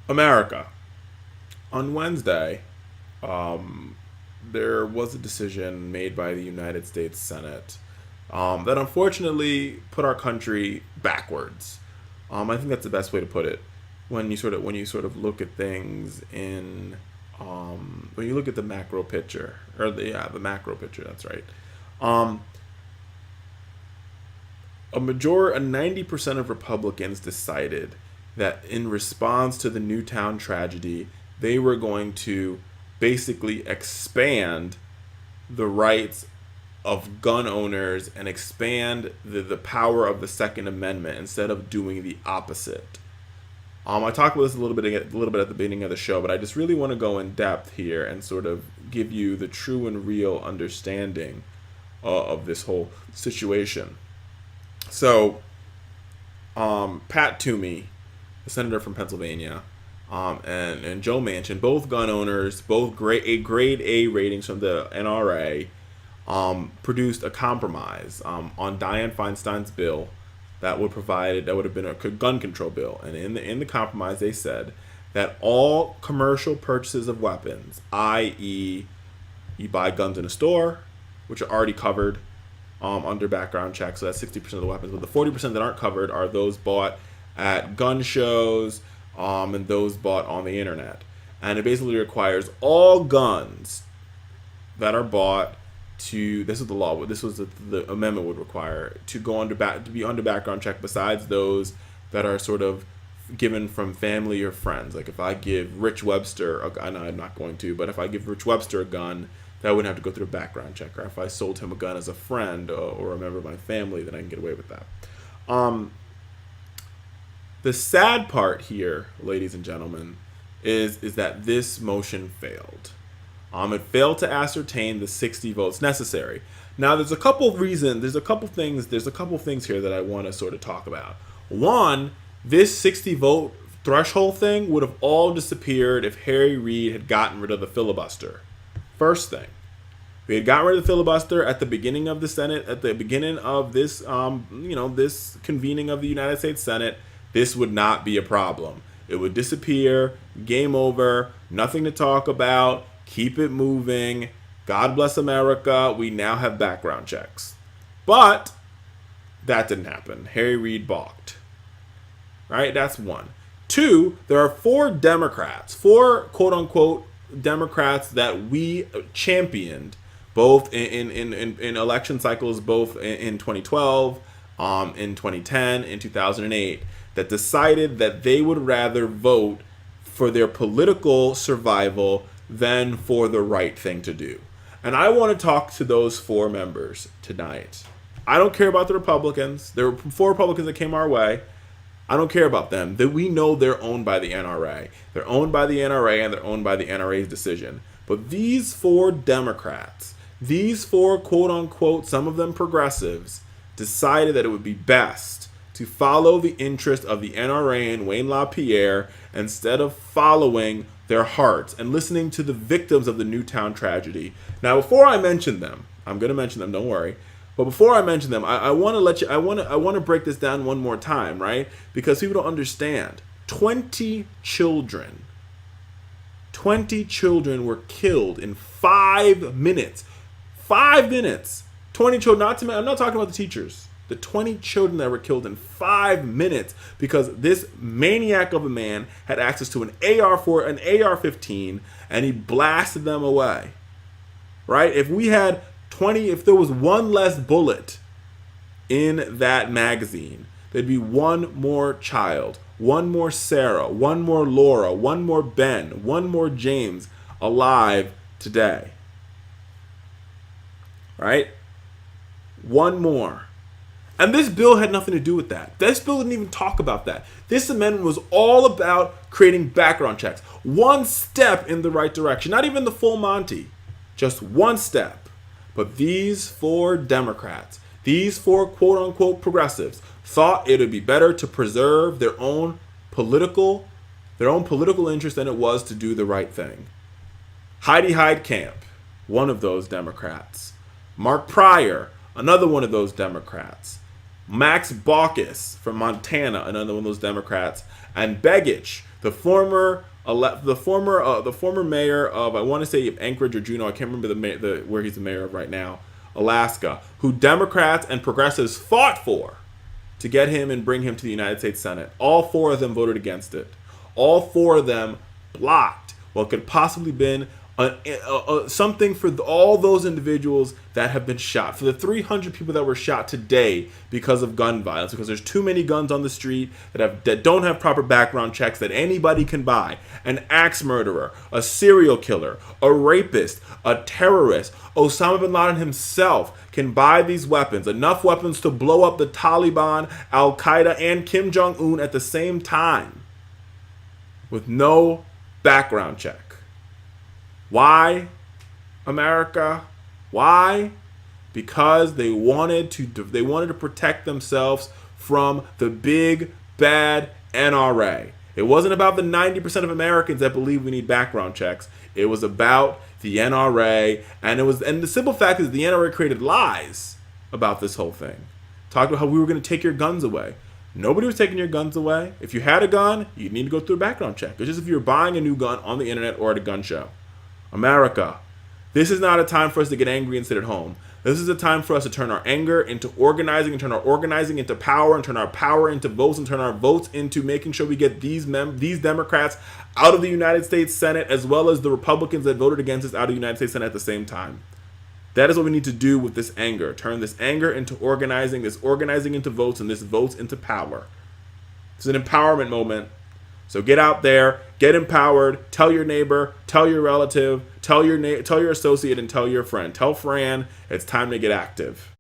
America. On Wednesday, there was a decision made by the United States Senate that unfortunately put our country backwards. I think that's the best way to put it. When you sort of look at things in when you look at the macro picture, or the macro picture. That's right. Um, a 90% of Republicans decided that in response to the Newtown tragedy, they were going to basically expand the rights of gun owners and expand the power of the Second Amendment instead of doing the opposite. I talked about this a little bit at the beginning of the show, but I just really want to go in depth here and sort of give you the true and real understanding of this whole situation. So, Pat Toomey, the senator from Pennsylvania, and Joe Manchin, both gun owners, both grade A ratings from the NRA, produced a compromise on Dianne Feinstein's bill that would have been a gun control bill. And in the compromise, they said that all commercial purchases of weapons, i.e., you buy guns in a store, which are already covered under background checks, so that's 60% of the weapons. But the 40% that aren't covered are those bought at gun shows and those bought on the internet. And it basically requires all guns that are bought to, this is the law, this was the amendment would require to go to be under background check, besides those that are sort of given from family or friends. Like if I give Rich Webster I know I'm not going to, but if I give Rich Webster a gun, that wouldn't have to go through a background check. Or if I sold him a gun as a friend or a member of my family, then I can get away with that. The sad part here, ladies and gentlemen, is that this motion failed. It failed to ascertain the 60 votes necessary. Now, there's a couple of reasons. There's a couple things here that I want to sort of talk about. One, this 60 vote threshold thing would have all disappeared if Harry Reid had gotten rid of the filibuster. First thing, if we had gotten rid of the filibuster at the beginning of the Senate, at the beginning of this, this convening of the United States Senate, this would not be a problem. It would disappear. Game over. Nothing to talk about. Keep it moving. God bless America. We now have background checks. But that didn't happen. Harry Reid balked. Right? That's one. Two, there are four quote unquote Democrats that we championed both in election cycles, both in 2012, in 2010, in 2008, that decided that they would rather vote for their political survival than for the right thing to do. And I want to talk to those four members tonight. I don't care about the Republicans. There were four Republicans that came our way. I don't care about them. That we know they're owned by the NRA. They're owned by the NRA and they're owned by the NRA's decision. But these four Democrats, these four quote unquote, some of them progressives, decided that it would be best to follow the interest of the NRA and Wayne LaPierre instead of following their hearts and listening to the victims of the Newtown tragedy. Now, before I mention them, I'm going to mention them, don't worry. But before I mention them, I want to let you. I want to break this down one more time, right? Because people don't understand. 20 children were killed in 5 minutes. 5 minutes. 20 children. I'm not talking about the teachers. The 20 children that were killed in 5 minutes because this maniac of a man had access to an AR-15, and he blasted them away. Right? If there was one less bullet in that magazine, there'd be one more child, one more Sarah, one more Laura, one more Ben, one more James alive today. Right? One more. And this bill had nothing to do with that. This bill didn't even talk about that. This amendment was all about creating background checks. One step in the right direction. Not even the full Monty. Just one step. But these four Democrats, these four quote-unquote progressives, thought it would be better to preserve their own political interest than it was to do the right thing. Heidi Heitkamp, one of those Democrats. Mark Pryor, another one of those Democrats. Max Baucus from Montana, another one of those Democrats. And Begich, The former mayor of, I want to say Anchorage or Juneau, I can't remember where he's the mayor of right now, Alaska, who Democrats and progressives fought for to get him and bring him to the United States Senate. All four of them voted against it. All four of them blocked what could possibly been something for all those individuals that have been shot. For the 300 people that were shot today because of gun violence, because there's too many guns on the street that don't have proper background checks that anybody can buy. An axe murderer, a serial killer, a rapist, a terrorist, Osama bin Laden himself can buy these weapons, enough weapons to blow up the Taliban, Al-Qaeda, and Kim Jong-un at the same time with no background check. Why, America? Why? Because they wanted to protect themselves from the big bad NRA. It wasn't about the 90% of Americans that believe we need background checks. It was about the NRA, and the simple fact is the NRA created lies about this whole thing. Talked about how we were going to take your guns away. Nobody was taking your guns away. If you had a gun, you need to go through a background check. It's just if you're buying a new gun on the internet or at a gun show. America, this is not a time for us to get angry and sit at home. This is a time for us to turn our anger into organizing, and turn our organizing into power, and turn our power into votes, and turn our votes into making sure we get these Democrats out of the United States Senate, as well as the Republicans that voted against us out of the United States Senate at the same time. That is what we need to do with this anger. Turn this anger into organizing, this organizing into votes, and this votes into power. It's an empowerment moment. So get out there, get empowered, tell your neighbor, tell your relative, tell your associate, and tell your friend. Tell Fran it's time to get active.